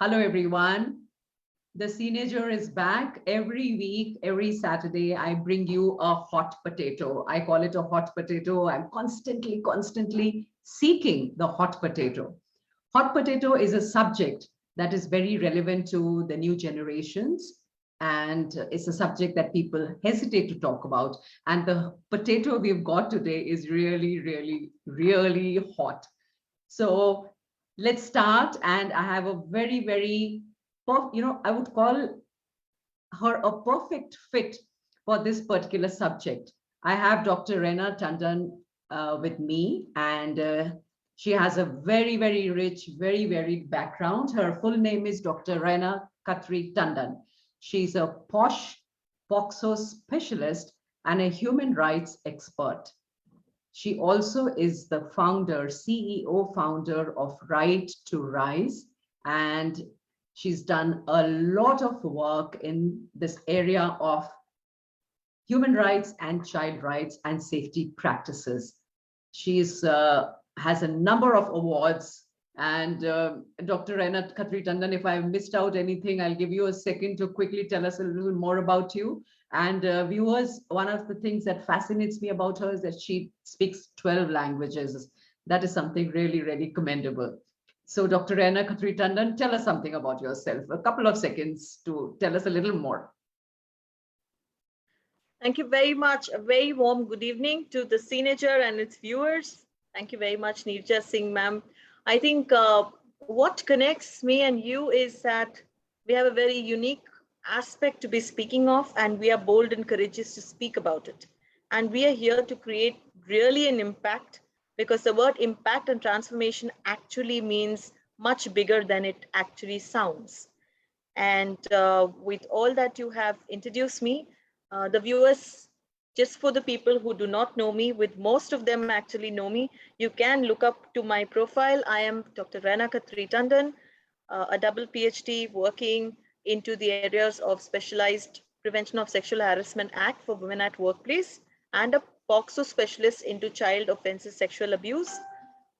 Hello, everyone. The Teenager is back. Every week, every Saturday, I bring you a hot potato. I call it a hot potato. I'm constantly seeking the hot potato. Hot potato is a subject that is very relevant to the new generations. And it's a subject that people hesitate to talk about. And the potato we've got today is really hot. So let's start. And I have a very, I would call her a perfect fit for this particular subject. I have Dr. Rena Tandon with me, and she has a very rich, very varied background. Her full name is Dr. Rena Khatri Tandon. She's a posh POXO specialist and a human rights expert. She also is the CEO founder of Right to Rise, and she's done a lot of work in this area of human rights and child rights and safety practices. She's has a number of awards. And Dr. Rena Khatri Tandon, if I missed out anything, I'll give you a second to quickly tell us a little more about you. And viewers, one of the things that fascinates me about her is that she speaks 12 languages. That is something really commendable. So Dr. Rena Khatri Tandon, tell us something about yourself. A couple of seconds to tell us a little more. Thank you very much. A very warm good evening to the Teenager and its viewers. Thank you very much, Neerja Singh, ma'am. I think what connects me and you is that we have a very unique aspect to be speaking of, and we are bold and courageous to speak about it. And we are here to create really an impact, because the word impact and transformation actually means much bigger than it actually sounds. And with all that you have introduced me, the viewers, just for the people who do not know me, with most of them actually know me, you can look up to my profile. I am Dr. Rena Khatri Tandon, a double PhD working into the areas of Specialized Prevention of Sexual Harassment Act for Women at Workplace, and a POXO specialist into child offenses, sexual abuse.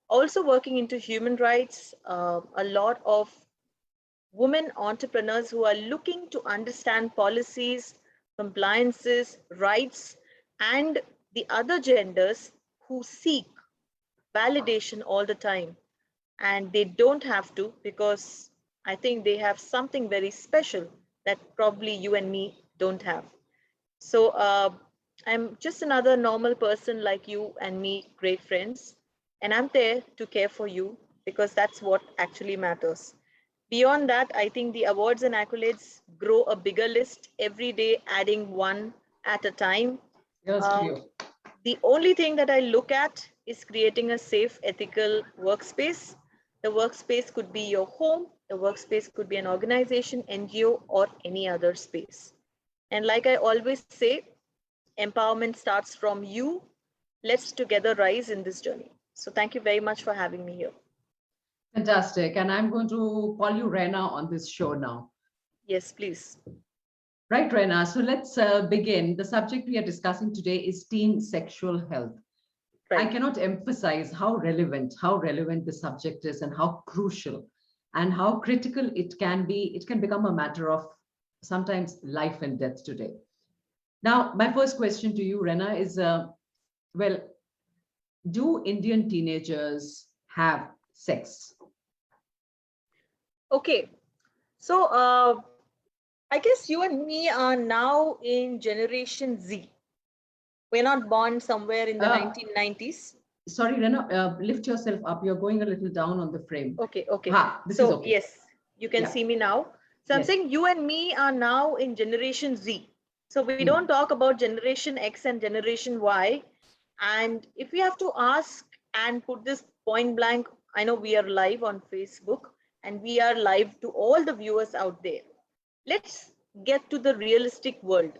Also working into human rights, a lot of women entrepreneurs who are looking to understand policies, compliances, rights, and the other genders who seek validation all the time. And they don't have to, because I think they have something very special that probably you and me don't have. So I'm just another normal person like you and me, great friends. And I'm there to care for you, because that's what actually matters. Beyond that, I think the awards and accolades grow a bigger list every day, adding one at a time. The only thing that I look at is creating a safe, ethical workspace. The workspace could be your home, the workspace could be an organization, NGO, or any other space. And like I always say, empowerment starts from you. Let's together rise in this journey. So thank you very much for having me here. Fantastic. And I'm going to call you Rena on this show now. Yes, please. Right, Rena. So let's begin. The subject we are discussing today is teen sexual health. Right. I cannot emphasize how relevant the subject is, and how crucial and how critical it can be. It can become a matter of sometimes life and death today. Now, my first question to you, Rena, is, well, do Indian teenagers have sex? Okay, so I guess you and me are now in Generation Z. We're not born somewhere in the 1990s. Sorry, Rena, lift yourself up. You're going a little down on the frame. Okay. This is okay. Yes, you can see me now. So I'm saying you and me are now in Generation Z. So we don't talk about Generation X and Generation Y. And if we have to ask and put this point blank, I know we are live on Facebook and we are live to all the viewers out there. Let's get to the realistic world.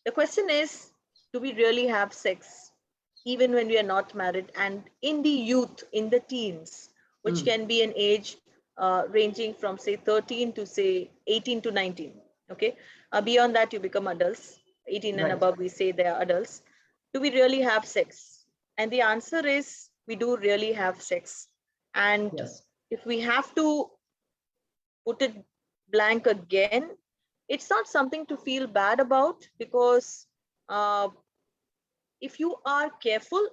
The question is, do we really have sex even when we are not married, and in the youth, in the teens, which can be an age ranging from say 13 to say 18 to 19. Okay, beyond that you become adults. 18 and above, we say they are adults. Do we really have sex? And the answer is, we do really have sex. And if we have to put it blank again. It's not something to feel bad about, because uh, if you are careful,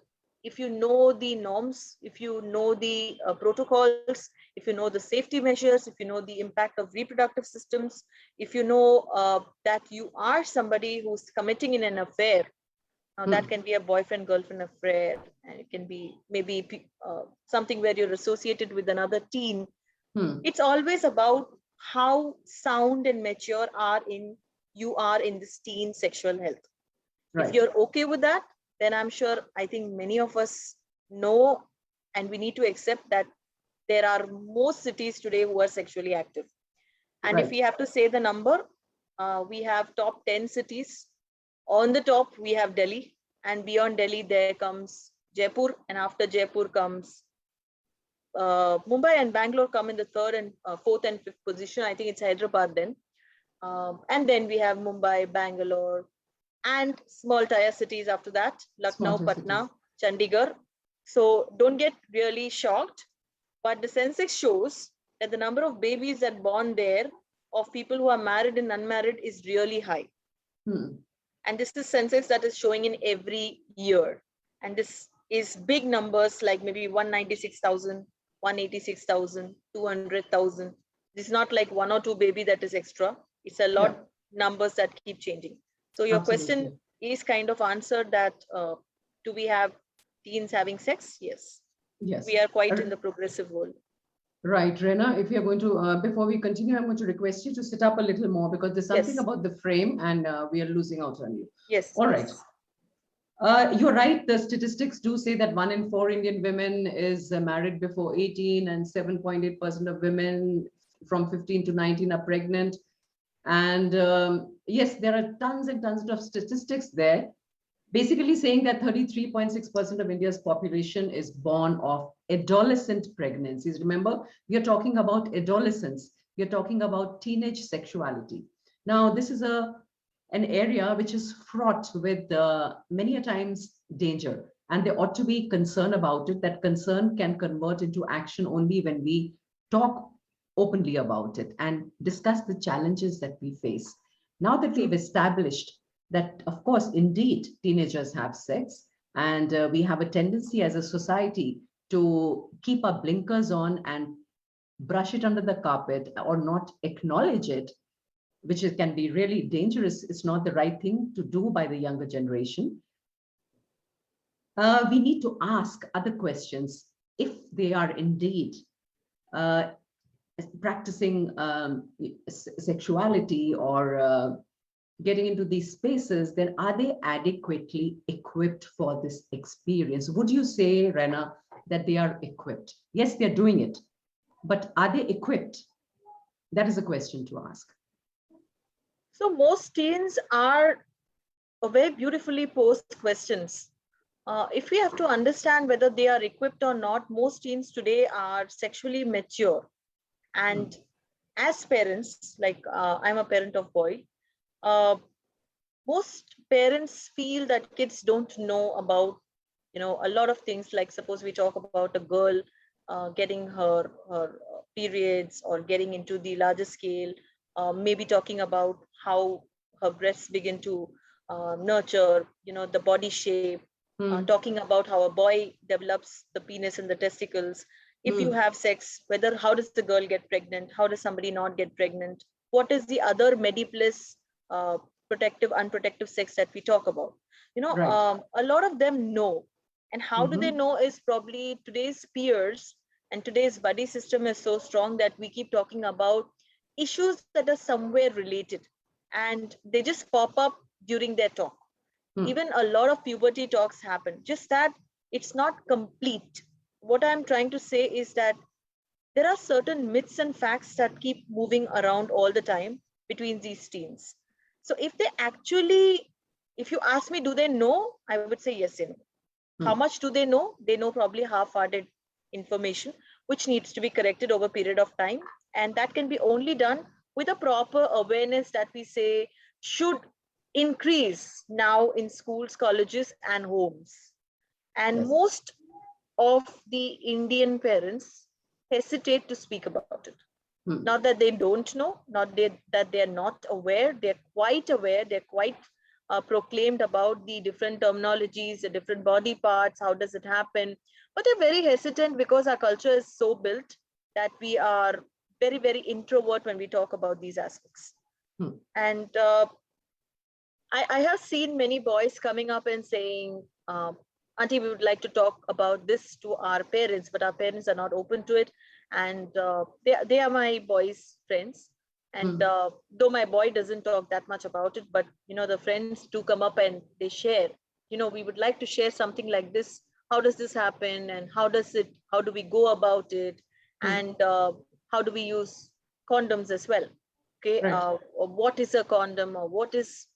if you know the norms, if you know the protocols, if you know the safety measures, if you know the impact of reproductive systems, if you know that you are somebody who's committing in an affair. Now, that can be a boyfriend girlfriend affair, and it can be maybe something where you're associated with another teen. It's always about how sound and mature you are in this teen sexual health. If Right. you're okay with that, then I'm sure, I think many of us know, and we need to accept that there are most cities today who are sexually active. And if Right. we have to say the number, we have top 10 cities. On the top, we have Delhi, and beyond Delhi, there comes Jaipur, and after Jaipur comes Mumbai and Bangalore come in the third and fourth and fifth position. I think it's Hyderabad then. And then we have Mumbai, Bangalore, and small tier cities after that, Lucknow, Smarter cities. Patna, Chandigarh. So don't get really shocked, but the census shows that the number of babies that born there of people who are married and unmarried is really high. And this is census that is showing in every year. And this is big numbers, like maybe 196,000, 186,000, 200,000. This is not like one or two baby that is extra. It's a lot numbers that keep changing. So your Absolutely. question is kind of answered that do we have teens having sex? Yes. Yes. We are quite in the progressive world. Right, Rena, if you're going to, before we continue, I'm going to request you to sit up a little more because there's something Yes. about the frame and we are losing out on you. Yes. All right. You're right. The statistics do say that 1 in 4 Indian women is married before 18 and 7.8% of women from 15 to 19 are pregnant. And yes, there are tons and tons of statistics there, basically saying that 33.6% of India's population is born of adolescent pregnancies. Remember, we are talking about adolescence. We are talking about teenage sexuality. Now, this is an area which is fraught with many a times danger, and there ought to be concern about it. That concern can convert into action only when we talk openly about it and discuss the challenges that we face. Now that we've established that, of course, indeed, teenagers have sex, and we have a tendency as a society to keep our blinkers on and brush it under the carpet or not acknowledge it, which can be really dangerous. It's not the right thing to do by the younger generation. We need to ask other questions if they are indeed practicing sexuality or getting into these spaces, then are they adequately equipped for this experience? Would you say, Rena, that they are equipped? Yes, they're doing it, but are they equipped? That is a question to ask. So most teens are very beautifully posed questions. If we have to understand whether they are equipped or not, most teens today are sexually mature. And as parents, like I'm a parent of boy, most parents feel that kids don't know about, a lot of things. Like suppose we talk about a girl getting her periods or getting into the larger scale, maybe talking about how her breasts begin to nurture, the body shape, talking about how a boy develops the penis and the testicles. If you have sex, how does the girl get pregnant? How does somebody not get pregnant? What is the other mediplus protective, unprotective sex that we talk about? Right. A lot of them know. And how do they know is probably today's peers and today's buddy system is so strong that we keep talking about issues that are somewhere related and they just pop up during their talk. Even a lot of puberty talks happen, just that it's not complete. What I'm trying to say is that there are certain myths and facts that keep moving around all the time between these teens. So if you ask me, do they know? I would say yes and no. How much do they know? They know probably half-hearted information, which needs to be corrected over a period of time. And that can be only done with a proper awareness that we say should increase now in schools, colleges, and homes. And most of the Indian parents hesitate to speak about it. Not that they don't know, that they're not aware, they're quite aware, they're quite proclaimed about the different terminologies, the different body parts, how does it happen, but they're very hesitant because our culture is so built that we are very, very introvert when we talk about these aspects. And I have seen many boys coming up and saying, Auntie, we would like to talk about this to our parents, but our parents are not open to it. And they are my boys' friends. And though my boy doesn't talk that much about it, but the friends do come up and they share, we would like to share something like this. How does this happen? And how do we go about it? And how do we use condoms as well? Okay. Right. Or what is a condom, or what is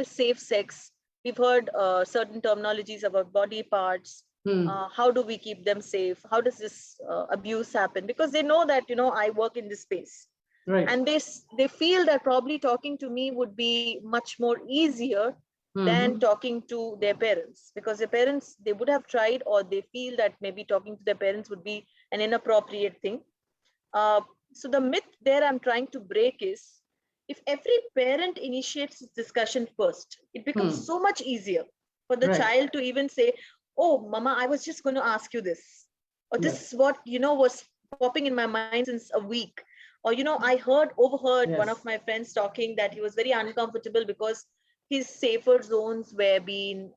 safe sex? We've heard certain terminologies about body parts. How do we keep them safe? How does this abuse happen? Because they know that I work in this space, Right. and they feel that probably talking to me would be much more easier than talking to their parents, because their parents, they would have tried, or they feel that maybe talking to their parents would be an inappropriate thing. So the myth there I'm trying to break is, if every parent initiates this discussion first, it becomes so much easier for the child to even say, oh, Mama, I was just going to ask you this. Or this is what, was popping in my mind since a week. Or, I overheard one of my friends talking that he was very uncomfortable because his safer zones were being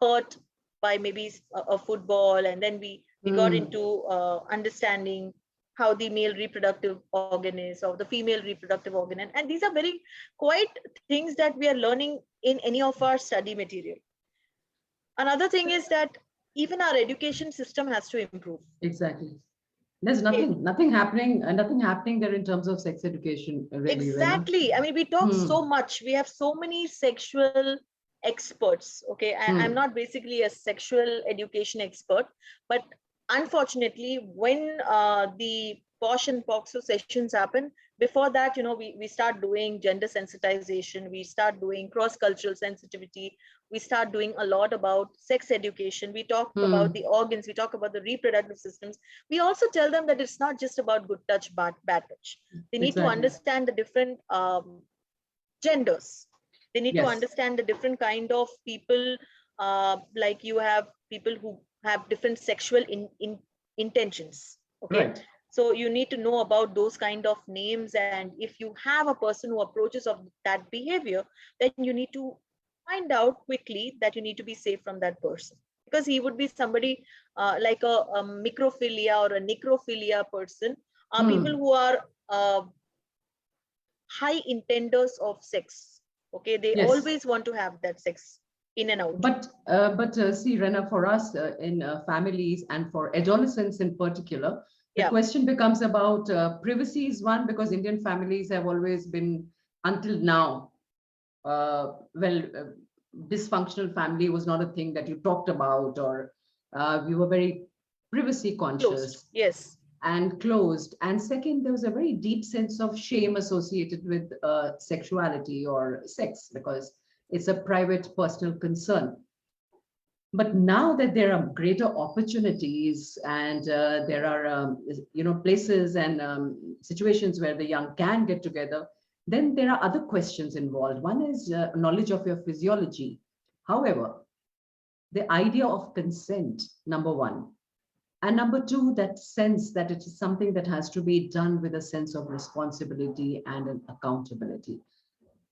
hurt by maybe a football. And then we got into understanding how the male reproductive organ is, or the female reproductive organ. And these are very quite things that we are learning in any of our study material. Another thing is that even our education system has to improve. Exactly. There's nothing happening there in terms of sex education, really. Exactly. I mean, we talk so much. We have so many sexual experts. Okay. I'm not basically a sexual education expert, but unfortunately, when the POSH and POXO sessions happen, before that, we start doing gender sensitization, we start doing cross-cultural sensitivity, we start doing a lot about sex education, we talk about the organs, we talk about the reproductive systems. We also tell them that it's not just about good touch, bad touch. They need to understand the different genders. They need to understand the different kind of people, like you have people who have different sexual intentions. Okay. Right. So you need to know about those kind of names. And if you have a person who approaches of that behavior, then you need to find out quickly that you need to be safe from that person, because he would be somebody like a microphilia or a necrophilia person, are people who are high intenders of sex. Okay. They always want to have that sex in and out. But see, Rena, for us in families and for adolescents in particular, the question becomes about privacy is one, because Indian families have always been, until now, dysfunctional family was not a thing that you talked about, or we were very privacy conscious. Closed. Yes. And closed. And second, there was a very deep sense of shame associated with sexuality or sex, because it's a private, personal concern. But now that there are greater opportunities, and there are places and situations where the young can get together, then there are other questions involved. One is knowledge of your physiology. However, the idea of consent, number one, and number two, that sense that it is something that has to be done with a sense of responsibility and an accountability.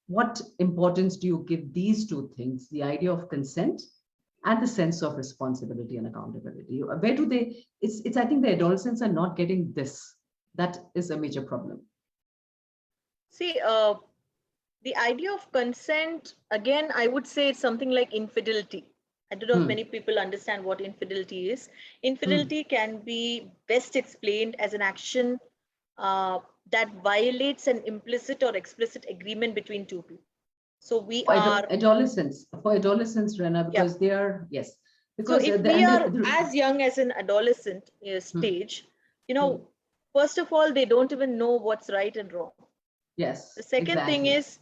What importance do you give these two things, the idea of consent and the sense of responsibility and accountability? Where do they, it's I think the adolescents are not getting this. That is a major problem. See, the idea of consent, again, I would say it's something like infidelity. I don't know if many people understand what infidelity is. Infidelity can be best explained as an action that violates an implicit or explicit agreement between two people. So we are adolescents, Rena, because they are, yes. Because so if we are as young as an adolescent stage, first of all, they don't even know what's right and wrong. Yes. The second thing is,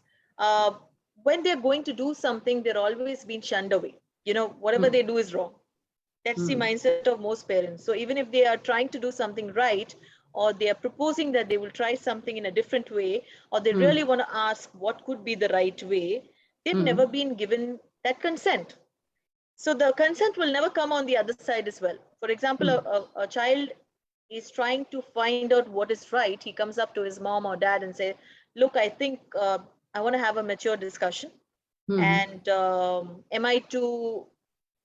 when they're going to do something, they're always being shunned away. Whatever they do is wrong. That's the mindset of most parents. So even if they are trying to do something right, or they are proposing that they will try something in a different way, or they really want to ask what could be the right way, they've never been given that consent. So the consent will never come on the other side as well. For example, a child is trying to find out what is right. He comes up to his mom or dad and say, look, I think I want to have a mature discussion. And am I to,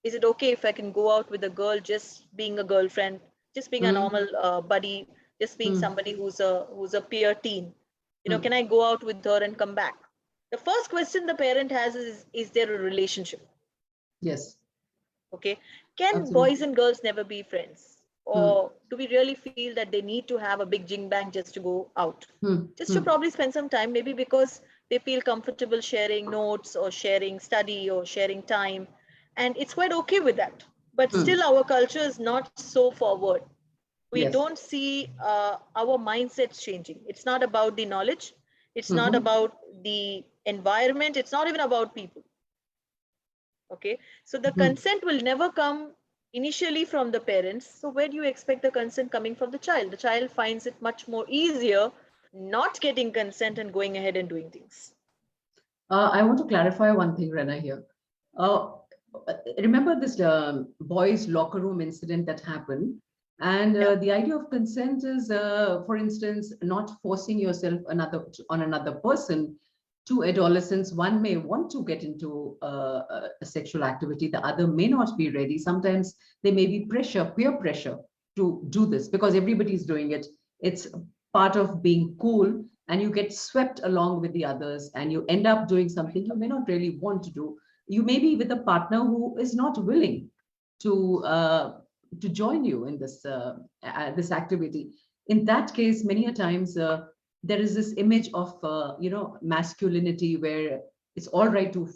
is it okay if I can go out with a girl just being a girlfriend, just being a normal buddy, just being somebody who's a peer teen? You know, can I go out with her and come back? The first question the parent has is there a relationship? Yes. Okay. Can Absolutely. boys and girls never be friends? Or do we really feel that they need to have a big jing bang just to go out? Just to probably spend some time, maybe because they feel comfortable sharing notes or sharing study or sharing time. And it's quite okay with that. But still, our culture is not so forward. We Yes. don't see our mindsets changing. It's not about the knowledge, it's not Mm-hmm. about the environment, it's not even about people. Okay, so the Mm-hmm. consent will never come initially from the parents. So where do you expect the consent coming from the child? The child finds it much more easier not getting consent and going ahead and doing things. I want to clarify one thing, Rena, here. Uh, remember this boys' locker room incident that happened? And Yeah. the idea of consent is, for instance, not forcing yourself on another person. To adolescents, one may want to get into a sexual activity, the other may not be ready. Sometimes there may be pressure, peer pressure to do this because everybody's doing it. It's part of being cool, and you get swept along with the others, and you end up doing something you may not really want to do. You may be with a partner who is not willing to join you in this activity. In that case, many a times there is this image of masculinity where it's all right to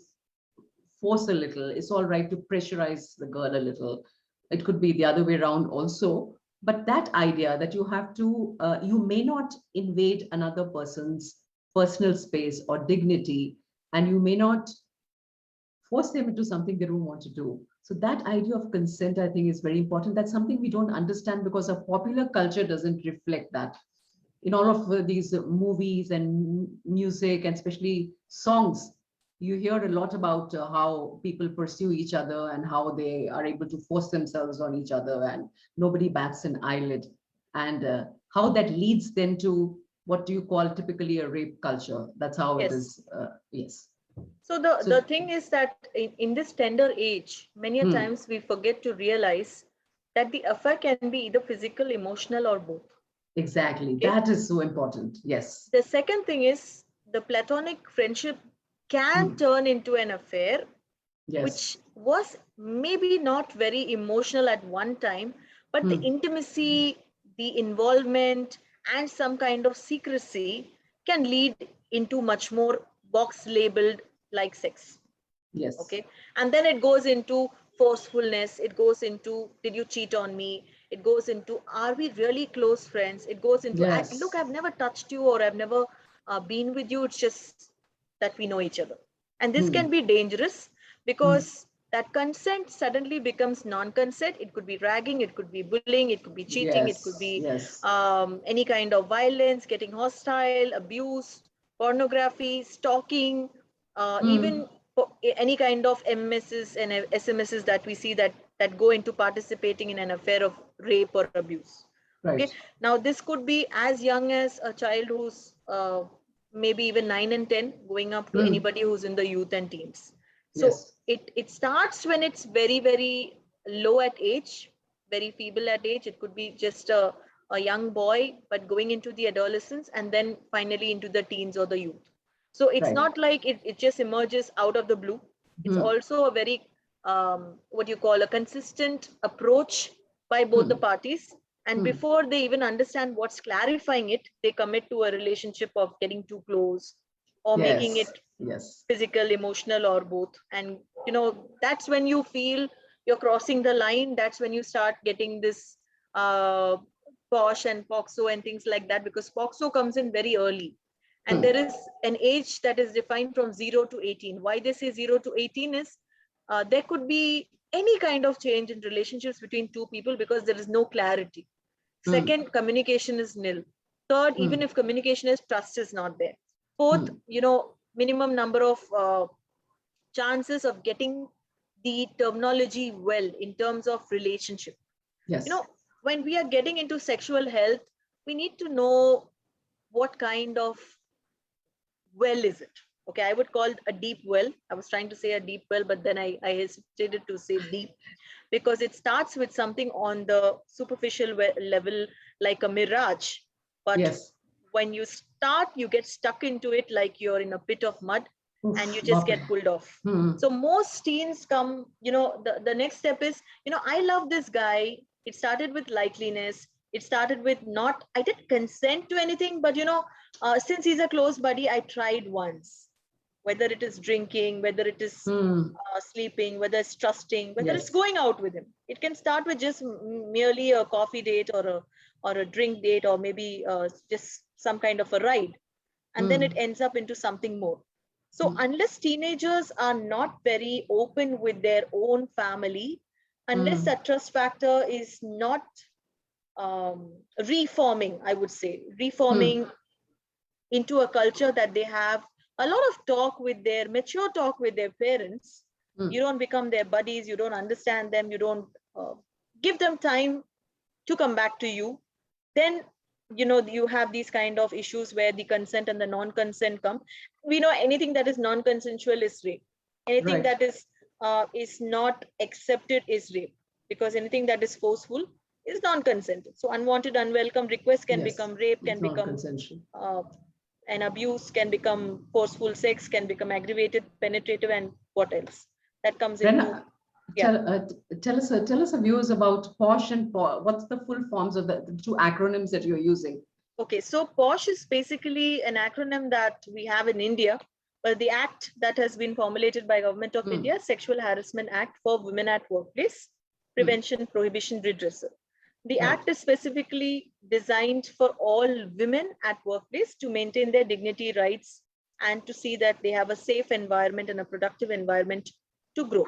force a little, it's all right to pressurize the girl a little. It could be the other way around also. But that idea that you have to, you may not invade another person's personal space or dignity, and you may not force them into something they don't want to do. So that idea of consent, I think, is very important. That's something we don't understand because our popular culture doesn't reflect that. In all of these movies and music, and especially songs, you hear a lot about how people pursue each other and how they are able to force themselves on each other, and nobody bats an eyelid, and how that leads then to what do you call typically a rape culture. That's how it Yes. is. Yes. So the So, thing is that in this tender age, many a hmm, times we forget to realize that the affair can be either physical, emotional, or both. exactly. Okay. That is so important. Yes. The second thing is the platonic friendship can Hmm, turn into an affair, yes. which was maybe not very emotional at one time, but the Hmm, intimacy, the involvement, and some kind of secrecy can lead into much more box labeled like sex. yes. Okay. And then it goes into forcefulness, it goes into did you cheat on me, it goes into are we really close friends, it goes into look, Yes. I've never touched you or I've never been with you, it's just that we know each other. And this can Hmm, be dangerous hmm, because that consent suddenly becomes non-consent. It could be ragging, it could be bullying, it could be cheating, it could yes. be Yes. any kind of violence, getting hostile, abuse, pornography, stalking, Hmm, even any kind of MSs and SMSs that we see that go into participating in an affair of rape or abuse. Okay, right. now this could be as young as a child who's maybe even 9 and 10, going up to Hmm, anybody who's in the youth and teens. So yes. it starts when it's very, very low at age, very feeble at age. It could be just a young boy, but going into the adolescence and then finally into the teens or the youth. So it's Right. not like it just emerges out of the blue. It's Hmm, also a very what you call a consistent approach by both the hmm, parties. And hmm. before they even understand what's clarifying it, they commit to a relationship of getting too close or making Yes. it Yes. physical, emotional, or both. And that's when you feel you're crossing the line. That's when you start getting this uh, posh and poxo and things like that, because poxo comes in very early. And there Hmm, is an age that is defined from 0 to 18. Why they say 0 to 18 is there could be any kind of change in relationships between two people because there is no clarity. Second, communication is nil. Third, even if communication is, trust is not there. Fourth, minimum number of chances of getting the terminology well in terms of relationship. Yes. When we are getting into sexual health, we need to know what kind of well is it. Okay, I would call it a deep well. I was trying to say a deep well, but then I hesitated to say deep, because it starts with something on the superficial level, like a mirage. But yes, when you start, you get stuck into it like you're in a pit of mud. Oof, and you just okay. get pulled off. So most teens come, the next step is, I love this guy. It started with likeliness. It started with I didn't consent to anything, but since he's a close buddy, I tried once. Whether it is drinking, whether it is sleeping, whether it's trusting, whether it's going out with him. It can start with just merely a coffee date or a drink date, or maybe just some kind of a ride. And then it ends up into something more. So unless teenagers are not very open with their own family, unless that trust factor is not reforming, I would say, reforming into a culture that they have a lot of mature talk with their parents, you don't become their buddies, you don't understand them, you don't give them time to come back to you, then you have these kind of issues where the consent and the non-consent come. We know anything that is non-consensual is rape. Anything that is not accepted is rape, because anything that is forceful is non-consented. So unwanted, unwelcome requests can become rape, can become an abuse, can become forceful sex, can become aggravated, penetrative, and what else that comes into. Tell us, viewers, about POSH and POSH. What's the full forms of the two acronyms that you're using? Okay, so POSH is basically an acronym that we have in India, but the act that has been formulated by Government of India, Sexual Harassment Act for Women at Workplace, Prevention, Prohibition, Redressal. The act is specifically designed for all women at workplace to maintain their dignity, rights, and to see that they have a safe environment and a productive environment to grow.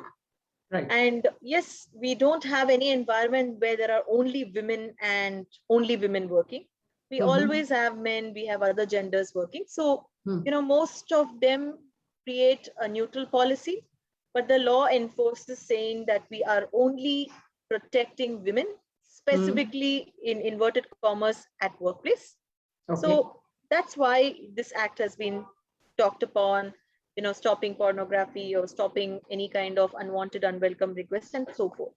Right. And yes, we don't have any environment where there are only women and only women working. We always have men, we have other genders working. So, most of them create a neutral policy, but the law enforces saying that we are only protecting women, specifically in inverted commas at workplace. Okay. So that's why this act has been talked upon, stopping pornography or stopping any kind of unwanted, unwelcome requests and so forth.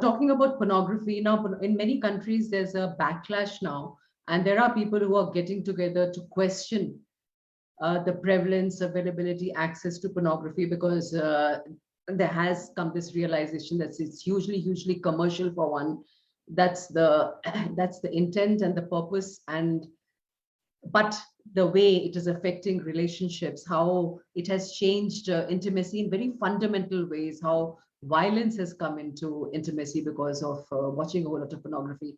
Talking about pornography, now in many countries, there's a backlash now, and there are people who are getting together to question the prevalence, availability, access to pornography, because there has come this realization that it's hugely commercial for one. That's the intent and the purpose, but the way it is affecting relationships, how it has changed intimacy in very fundamental ways, how violence has come into intimacy because of watching a whole lot of pornography.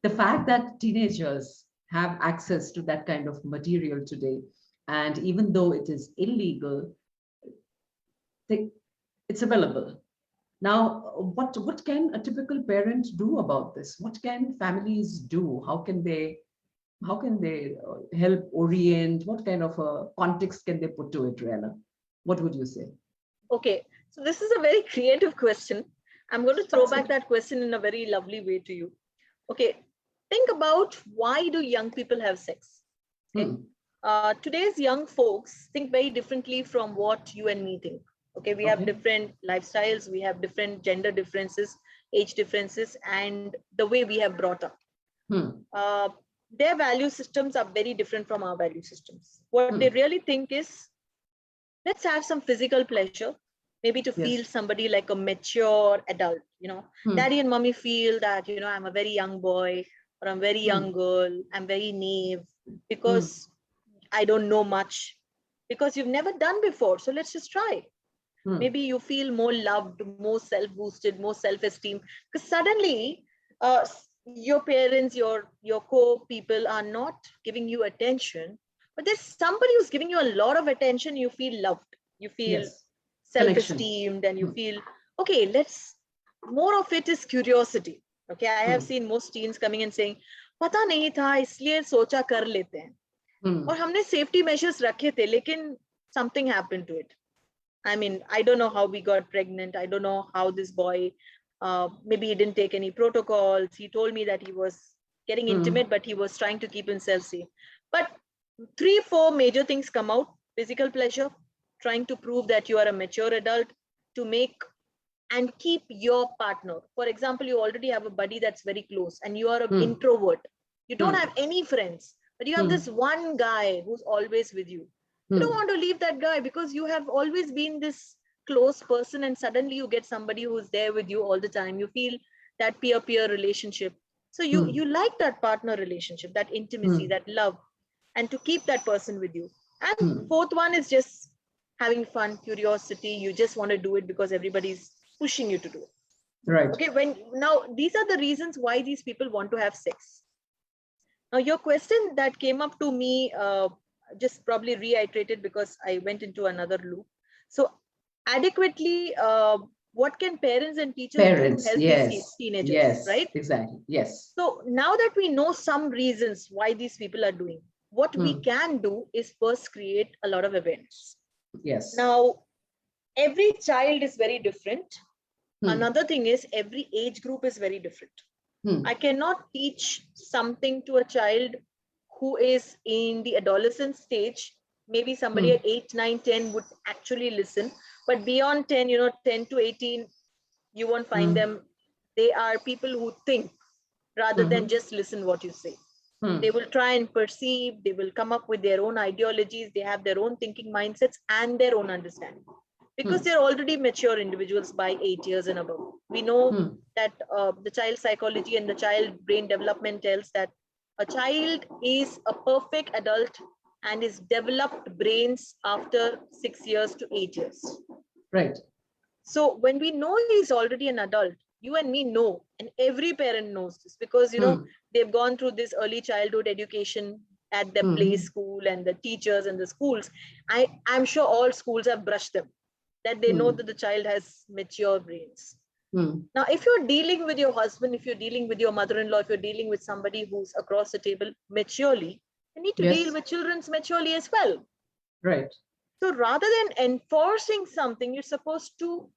The fact that teenagers have access to that kind of material today, and even though it is illegal, it's available. Now, what can a typical parent do about this? What can families do? How can they help orient? What kind of a context can they put to it, Rihanna? What would you say? Okay, so this is a very creative question. I'm going to throw back that question in a very lovely way to you. Okay, think about, why do young people have sex? Okay? Today's young folks think very differently from what you and me think. Okay, we have different lifestyles, we have different gender differences, age differences, and the way we have brought up. Their value systems are very different from our value systems. What they really think is, let's have some physical pleasure, maybe to feel somebody like a mature adult. Daddy and mommy feel that, I'm a very young boy, or I'm a very young girl, I'm very naive, because I don't know much, because you've never done before. So let's just try. Maybe you feel more loved, more self-boosted, more self-esteem, because suddenly your parents, your co-people are not giving you attention, but there's somebody who's giving you a lot of attention. You feel loved, you feel self-esteemed, and you feel, okay, more of it is curiosity. Okay, I have seen most teens coming and saying, पता नहीं था इसलिए सोचा कर लेते हैं. और हमने safety measures रखे थे, लेकिन something happened to it. I mean, I don't know how we got pregnant. I don't know how this boy, maybe he didn't take any protocols. He told me that he was getting intimate, but he was trying to keep himself safe. But 3-4 major things come out: physical pleasure, trying to prove that you are a mature adult, to make and keep your partner. For example, you already have a buddy that's very close and you are an introvert. You don't have any friends, but you have this one guy who's always with you. You don't want to leave that guy because you have always been this close person, and suddenly you get somebody who's there with you all the time. You feel that peer-peer relationship. So you like that partner relationship, that intimacy, that love, and to keep that person with you. And fourth one is just having fun, curiosity. You just want to do it because everybody's pushing you to do it. Right. Okay, now these are the reasons why these people want to have sex. Now your question that came up to me, just probably reiterated because I went into another loop. So adequately, what can parents and teachers do to help these teenagers, right? Exactly. Yes. So now that we know some reasons why these people are doing, what we can do is first create a lot of awareness. Yes. Now, every child is very different. Another thing is every age group is very different. I cannot teach something to a child who is in the adolescent stage. Maybe somebody at 8, 9, 10 would actually listen, but beyond 10, 10 to 18, you won't find them. They are people who think rather than just listen what you say. They will try and perceive, they will come up with their own ideologies, they have their own thinking mindsets and their own understanding. Because they're already mature individuals by 8 years and above. We know that the child psychology and the child brain development tells that a child is a perfect adult and is developed brains after 6 years to 8 years. Right. So when we know he's already an adult, you and me know, and every parent knows this because, they've gone through this early childhood education at the play school and the teachers and the schools. I'm sure all schools have brushed them, that they know that the child has mature brains. Now, if you're dealing with your husband, if you're dealing with your mother-in-law, if you're dealing with somebody who's across the table maturely, you need to deal with children maturely as well. Right. So rather than enforcing something, you're supposed to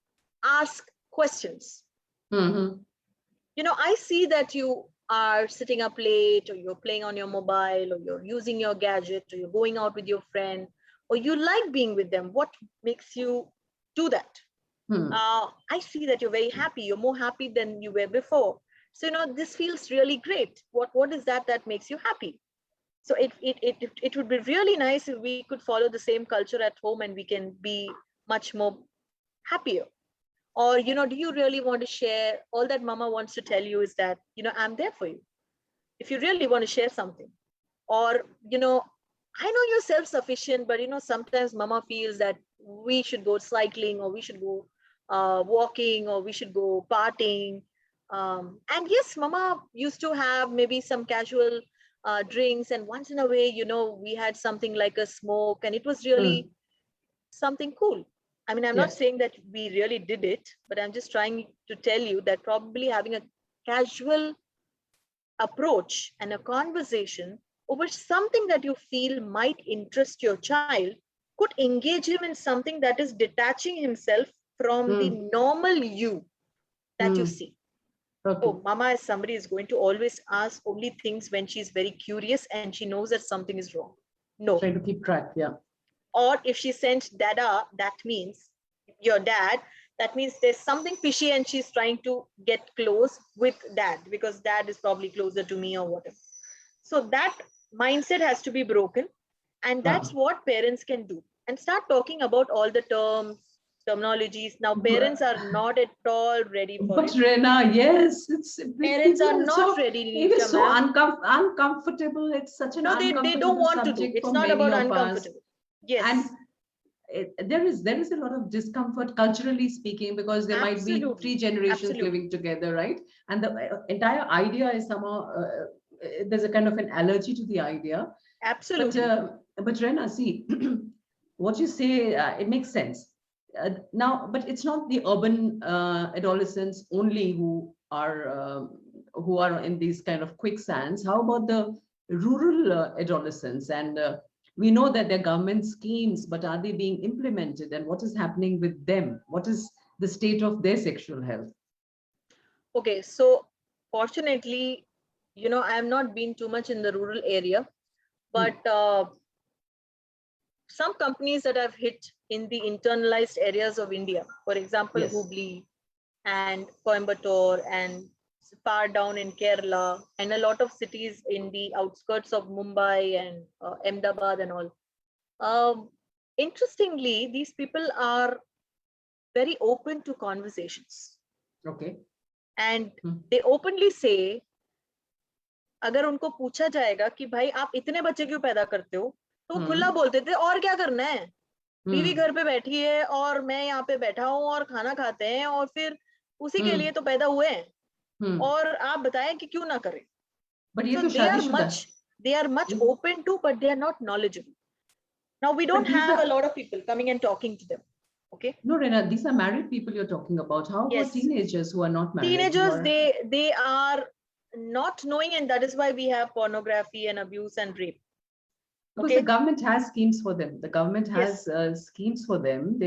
ask questions. I see that you are sitting up late, or you're playing on your mobile, or you're using your gadget, or you're going out with your friend, or you like being with them. What makes you do that? I see that you're very happy. You're more happy than you were before. So, this feels really great. What is that makes you happy? So it would be really nice if we could follow the same culture at home and we can be much more happier. Or, do you really want to share? All that mama wants to tell you is that, I'm there for you. If you really want to share something. Or, I know you're self-sufficient, but, sometimes mama feels that we should go cycling, or we should go walking, or we should go partying. And yes, mama used to have maybe some casual drinks, and once in a way, we had something like a smoke, and it was really something cool. I mean, I'm not saying that we really did it, but I'm just trying to tell you that probably having a casual approach and a conversation over something that you feel might interest your child could engage him in something that is detaching himself from the normal you that you see. Okay. Oh, mama is somebody is going to always ask only things when she's very curious and she knows that something is wrong. No. Trying to keep track, Or if she sent dada, that means your dad, that means there's something fishy and she's trying to get close with dad because dad is probably closer to me or whatever. So that mindset has to be broken. And that's what parents can do. And start talking about all the terminologies. Now, parents are not at all ready for it. But Rena, yes, Parents are not ready. It is so uncomfortable. It's such an uncomfortable they don't want to do. It's not about uncomfortable. Yes. And there is a lot of discomfort culturally speaking, because there might be 3 generations living together, right? And the entire idea is somehow there's a kind of an allergy to the idea. Absolutely. But Rena, see, what you say, it makes sense. now, but it's not the urban adolescents only who are in these kind of quicksands. How about the rural adolescents? And we know that there are government schemes, but are they being implemented? And what is happening with them? What is the state of their sexual health? Okay, so fortunately, I have not been too much in the rural area, Hmm. but some companies that have hit in the internalized areas of India, for example, Yes. Hubli and Coimbatore and far down in Kerala, and a lot of cities in the outskirts of Mumbai and Ahmedabad and all. Interestingly, these people are very open to conversations, Okay. and Hmm. they openly say, अगर उनको पूछा जाएगा कि भाई आप इतने बच्चे क्यों पैदा करते हो, तो वो खुला बोलते थे और क्या करना है, बीवी घर पे बैठी है और मैं यहाँ पे बैठा हूँ और खाना खाते हैं और फिर उसी के लिए तो पैदा हुए हैं, और आप बताएं कि क्यों ना करें. But ये So तो शादीशुदा. they are much open to, but they are not knowledgeable. Now we don't have a lot of people coming and talking to them. Okay. No, Rena, these are married people you're talking about. How about Yes. teenagers who are not married? Teenagers, they are not knowing, and that is why we have pornography and abuse and rape. Because Okay. the government has schemes for them. The government has Yes. schemes for them.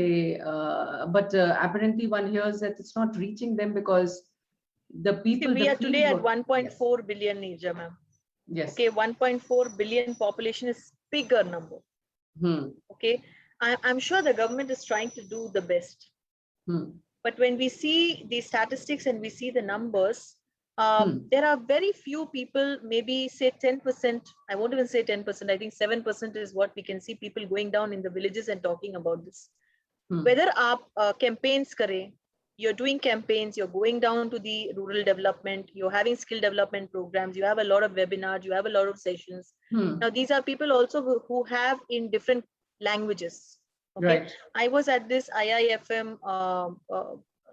But apparently one hears that it's not reaching them because the people, See, we the are field today at work. 1.4 billion, Nirja ma'am. Yes. Okay, 1.4 billion population is bigger number. Okay, I'm sure the government is trying to do the best. But when we see the statistics and we see the numbers, there are very few people, maybe say 10%. I won't even say 10%. I think 7% is what we can see people going down in the villages and talking about this. Whether aap campaigns kare, you're doing campaigns, you're going down to the rural development, you're having skill development programs, you have a lot of webinars, you have a lot of sessions. Now, these are people also who have in different languages. Okay. Right. I was at this IIFM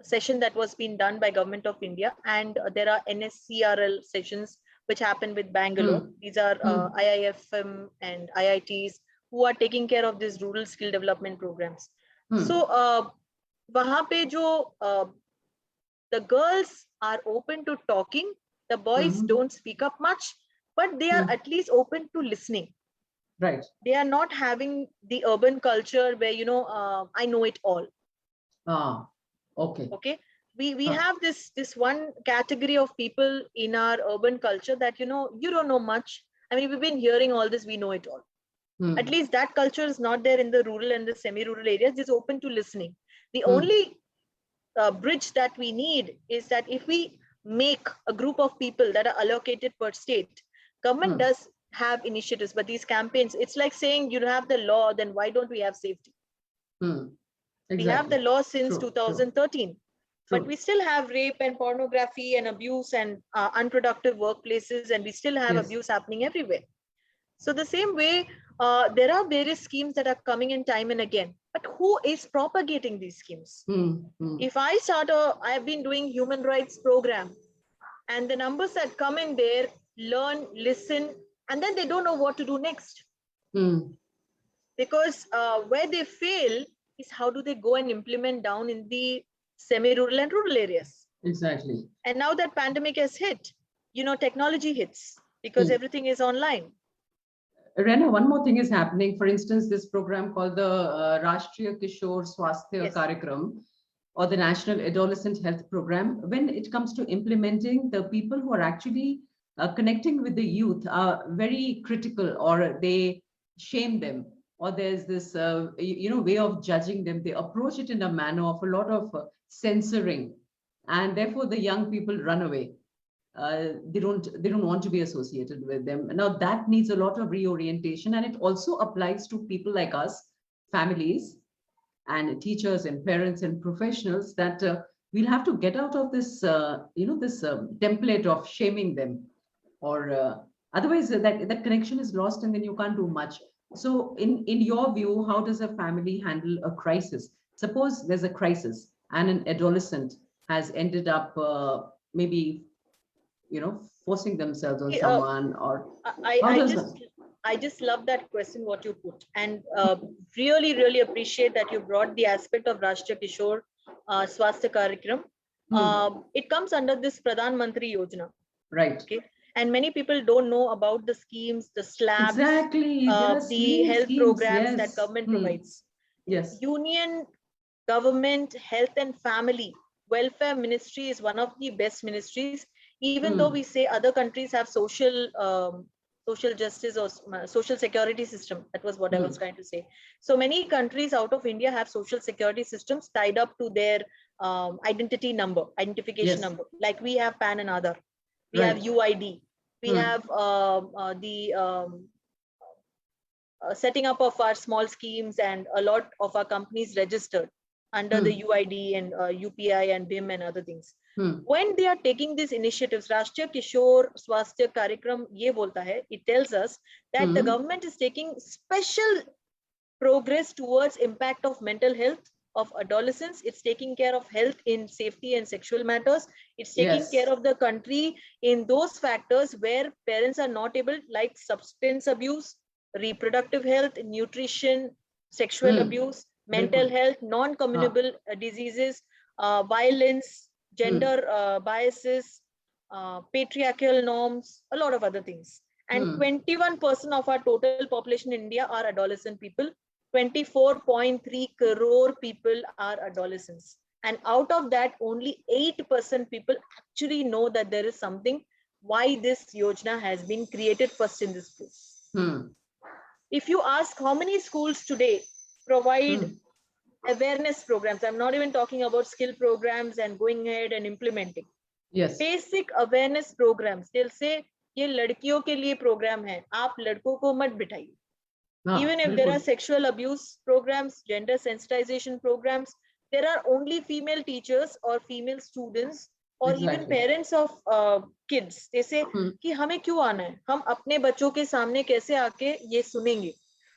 session that was being done by Government of India, and there are NSCRL sessions which happen with Bangalore. These are IIFM and IITs who are taking care of these rural skill development programs. So वहां पे जो the girls are open to talking, the boys don't speak up much, but they are at least open to listening. Right. They are not having the urban culture where I know it all. Okay. Okay. We have this one category of people in our urban culture that you don't know much. I mean, we've been hearing all this, we know it all. At least that culture is not there in the rural and the semi-rural areas. It's open to listening. The only bridge that we need is that if we make a group of people that are allocated per state, government does have initiatives, but these campaigns, it's like saying you have the law, then why don't we have safety? Exactly. We have the law since True, 2013, true. but we still have rape and pornography and abuse and unproductive workplaces, and we still have abuse happening everywhere. So the same way, there are various schemes that are coming in time and again, but who is propagating these schemes? If I have been doing human rights program, and the numbers that come in there, learn, listen, and then they don't know what to do next. Because where they fail is how do they go and implement down in the semi-rural and rural areas. Exactly. And now that pandemic has hit, technology hits because everything is online. Rena, one more thing is happening. For instance, this program called the Rashtriya Kishore Swasthya Karyakram, or the National Adolescent Health Program. When it comes to implementing, the people who are actually connecting with the youth are very critical, or they shame them, or there's this way of judging them. They approach it in a manner of a lot of censoring, and therefore the young people run away. They don't want to be associated with them. Now that needs a lot of reorientation, and it also applies to people like us, families and teachers and parents and professionals, that we'll have to get out of this this template of shaming them, or otherwise that connection is lost, and then you can't do much. So in your view, how does a family handle a crisis? Suppose there's a crisis and an adolescent has ended up maybe forcing themselves on someone, or I I just love that question, what you put. And really, really appreciate that you brought the aspect of Rashtriya Kishore Swasthya Karikram. It comes under this Pradhan Mantri Yojana. Right. Okay. And many people don't know about the schemes, the slabs, Exactly. There are the health schemes, programs yes. that government provides. Yes. Union Government Health and Family Welfare Ministry is one of the best ministries. Even though we say other countries have social justice or social security system, that was what I was trying to say. So many countries out of India have social security systems tied up to their identification number. Like we have PAN and Aadhaar, we have UID, we have the setting up of our small schemes, and a lot of our companies registered under the UID and UPI and BIM and other things. When they are taking these initiatives, Rashtriya Kishore Swasthya Karikram ye bolta hai, it tells us that the government is taking special progress towards impact of mental health of adolescents. It's taking care of health in safety and sexual matters. It's taking care of the country in those factors where parents are not able, like substance abuse, reproductive health, nutrition, sexual abuse, mental health, non-communicable diseases, violence, gender biases, patriarchal norms, a lot of other things. And 21% of our total population in India are adolescent people. 24.3 crore people are adolescents. And out of that, only 8% people actually know that there is something, why this Yojana has been created first in this place. If you ask how many schools today provide awareness programs, I'm not even talking about skill programs and going ahead and implementing. Yes. Basic awareness programs. They'll say, ये लड़कियों के लिए program है, आप लड़कों को मत बिठाइए. Even if there are sexual abuse programs, gender sensitization programs, there are only female teachers or female students or even parents of kids. They say कि हमें क्यों आना है? हम अपने बच्चों के सामने कैसे आके ये सुनेंगे?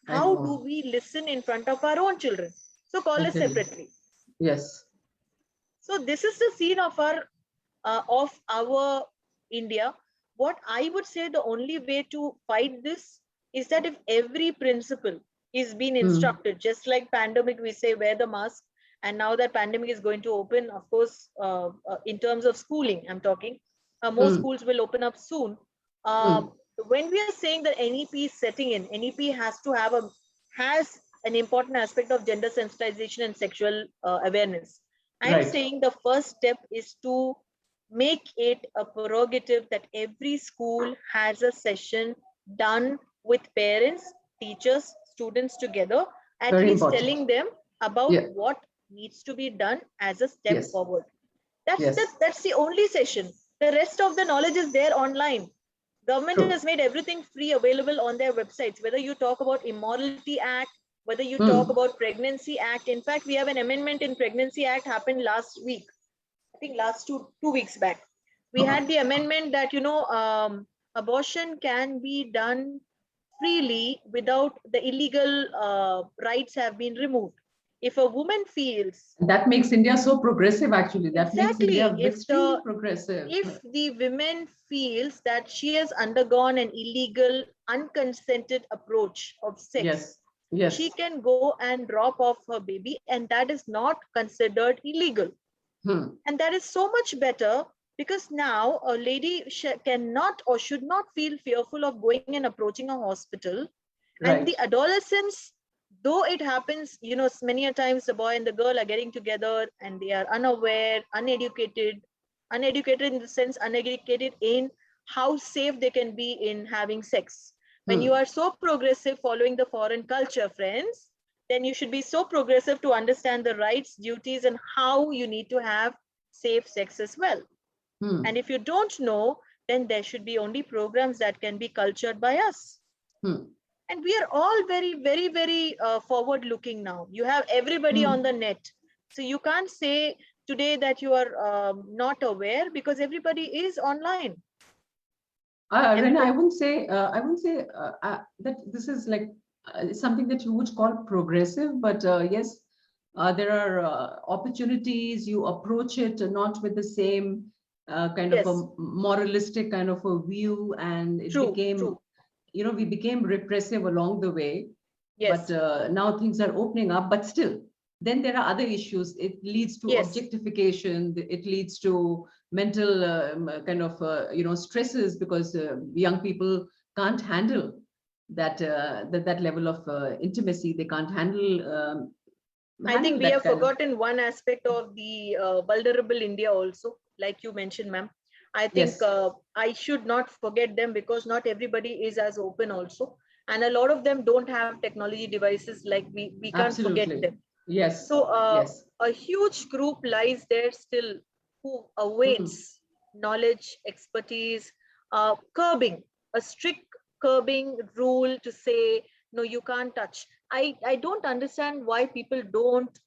How do we listen in front of our own children? So call us separately. Yes. So this is the scene of our India. What I would say, the only way to fight this is that if every principal is being instructed, just like pandemic, we say wear the mask, and now that pandemic is going to open, of course, in terms of schooling, I'm talking, more schools will open up soon. When we are saying that NEP is setting in, NEP has an important aspect of gender sensitization and sexual awareness. I'm saying the first step is to make it a prerogative that every school has a session done with parents, teachers, students together, at least telling them about what needs to be done as a step forward. That's the only session. The rest of the knowledge is there online. Government has made everything free available on their websites, whether you talk about Immorality Act, whether you talk about Pregnancy Act. In fact, we have an amendment in Pregnancy Act happened last week. I think last two weeks back. We had the amendment that, abortion can be done freely without the illegal rights have been removed. If a woman feels... That makes India so progressive, actually. That makes India extremely progressive. If the woman feels that she has undergone an illegal, unconsented approach of sex, she can go and drop off her baby, and that is not considered illegal. And that is so much better, because now a lady cannot or should not feel fearful of going and approaching a hospital. And the adolescents, though it happens, many a times the boy and the girl are getting together and they are unaware, uneducated in the sense, uneducated in how safe they can be in having sex. When you are so progressive following the foreign culture, friends, then you should be so progressive to understand the rights, duties, and how you need to have safe sex as well. And if you don't know, then there should be only programs that can be cultured by us. And we are all very, very, very forward looking now. You have everybody on the net. So you can't say today that you are not aware, because everybody is online. Rena, I wouldn't say that this is like something that you would call progressive, but yes, there are opportunities. You approach it not with the same kind of a moralistic kind of a view, and it became we became repressive along the way, Yes. but now things are opening up, but still, then there are other issues. It leads to Yes. objectification. It leads to mental kind of, stresses, because young people can't handle that level of intimacy. They can't I handle think we that have kind of. forgotten one aspect of the vulnerable India also, like you mentioned, ma'am. I think Yes, I should not forget them, because not everybody is as open also. And a lot of them don't have technology devices, like we can't forget absolutely. them. Yes, So yes. a huge group lies there still who Hmm. awaits knowledge, expertise, curbing, a strict curbing rule to say, no, you can't touch. I don't understand why people don't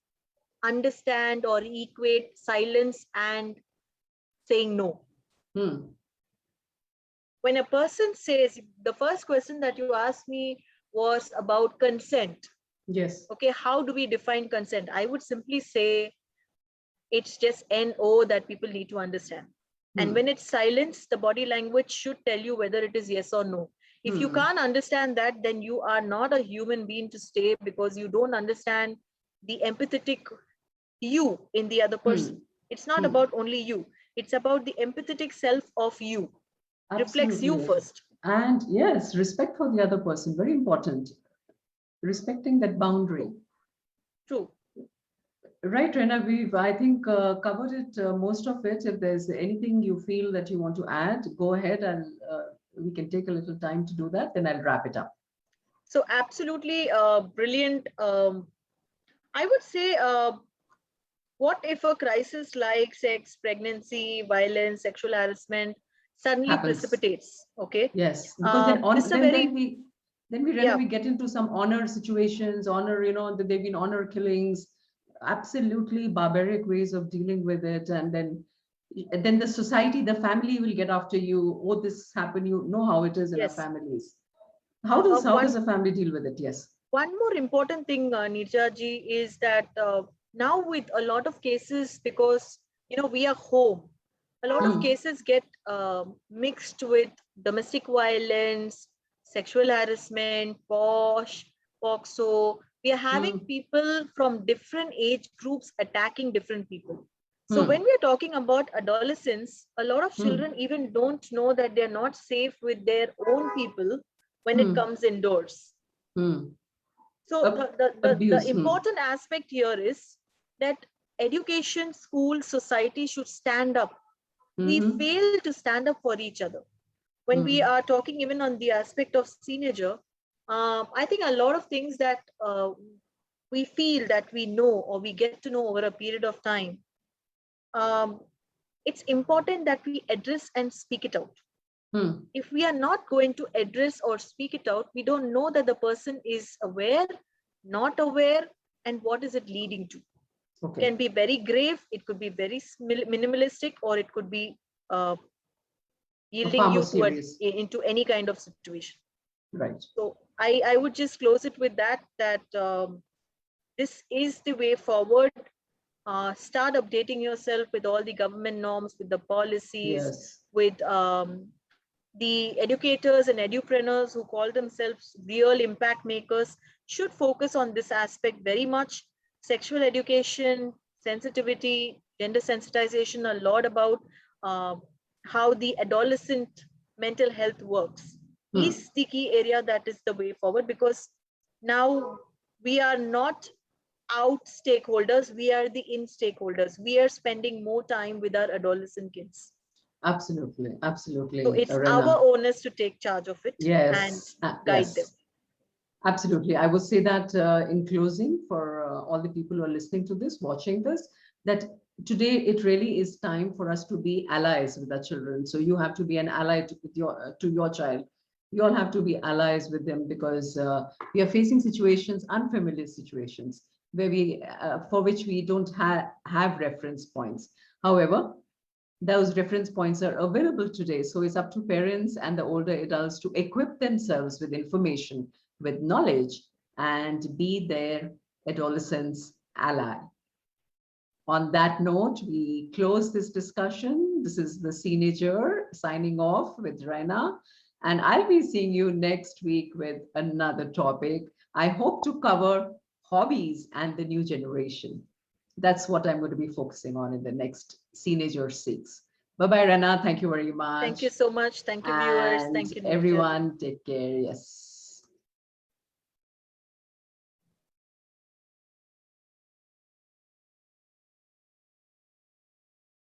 understand or equate silence and saying no. Hmm. When a person says, the first question that you asked me was about consent. Yes. Okay, how do we define consent? I would simply say it's just no that people need to understand. And when Hmm. it's silence, the body language should tell you whether it is yes or no. If you Hmm. can't understand that, then you are not a human being to stay, because you don't understand the empathetic you in the other person. Hmm. It's not Hmm. about only you, it's about the empathetic self of you, reflects you Absolutely. first. And yes, respect for the other person, very important. Respecting that boundary. True, true. Right, Rena, we've, I think, covered it, most of it. If there's anything you feel that you want to add, go ahead, and we can take a little time to do that. Then I'll wrap it up. So absolutely brilliant. I would say, what if a crisis like sex, pregnancy, violence, sexual harassment suddenly Happens. precipitates? Okay, Yes, because then this is on a very, then we Rena, yeah, we get into some honor situations, honor, that they've been honor killings, absolutely barbaric ways of dealing with it, and then the society, the family will get after you. Oh, this happened. You know how it is in our yes. families. How does One a family deal with it? Yes. one more important thing, Nirja ji, is that now with a lot of cases, because we are home, a lot of Hmm. cases get mixed with domestic violence, sexual harassment, posh, POXO. We are having Hmm. people from different age groups attacking different people. So when Hmm. we are talking about adolescents, a lot of Hmm. children even don't know that they're not safe with their own people when it Hmm. comes indoors. Hmm. So the Abuse. Hmm. important aspect here is that education, school, society should stand up. We Hmm. fail to stand up for each other. When we Hmm. are talking even on the aspect of teenager, I think a lot of things that we feel that we know or we get to know over a period of time, um, it's important that we address and speak it out. Hmm. If we are not going to address or speak it out, we don't know that the person is aware, not aware, and what is it leading to. Okay. Can be very grave, it could be very minimalistic, or it could be uh, yielding Far more you toward serious. into any kind of situation. Right. So I would just close it with that this is the way forward. Start updating yourself with all the government norms, with the policies, Yes. with the educators and edupreneurs who call themselves real impact makers should focus on this aspect very much. Sexual education, sensitivity, gender sensitization, a lot about uh, how the adolescent mental health works Hmm. is the key area that is the way forward, because now we are not out stakeholders, we are the in stakeholders. We are spending more time with our adolescent kids. Absolutely. So Absolutely, it's our Arena. onus to take charge of it and Yes. guide them. Yes. Absolutely. I would say that in closing, for all the people who are listening to this, watching this, that today it really is time for us to be allies with our children. So you have to be an ally to your child. You all have to be allies with them, because we are facing situations, unfamiliar situations, where for which we don't have reference points. However, those reference points are available today. So it's up to parents and the older adults to equip themselves with information, with knowledge, and be their adolescents' ally. On that note, we close this discussion. This is the Teenager signing off with Raina. And I'll be seeing you next week with another topic. I hope to cover hobbies and the new generation. That's what I'm going to be focusing on in the next Teenager 6. Bye-bye, Rana. Thank you very Thank you much. so much. Thank you, viewers. And Thank you, Neerja. everyone, take care. Yes.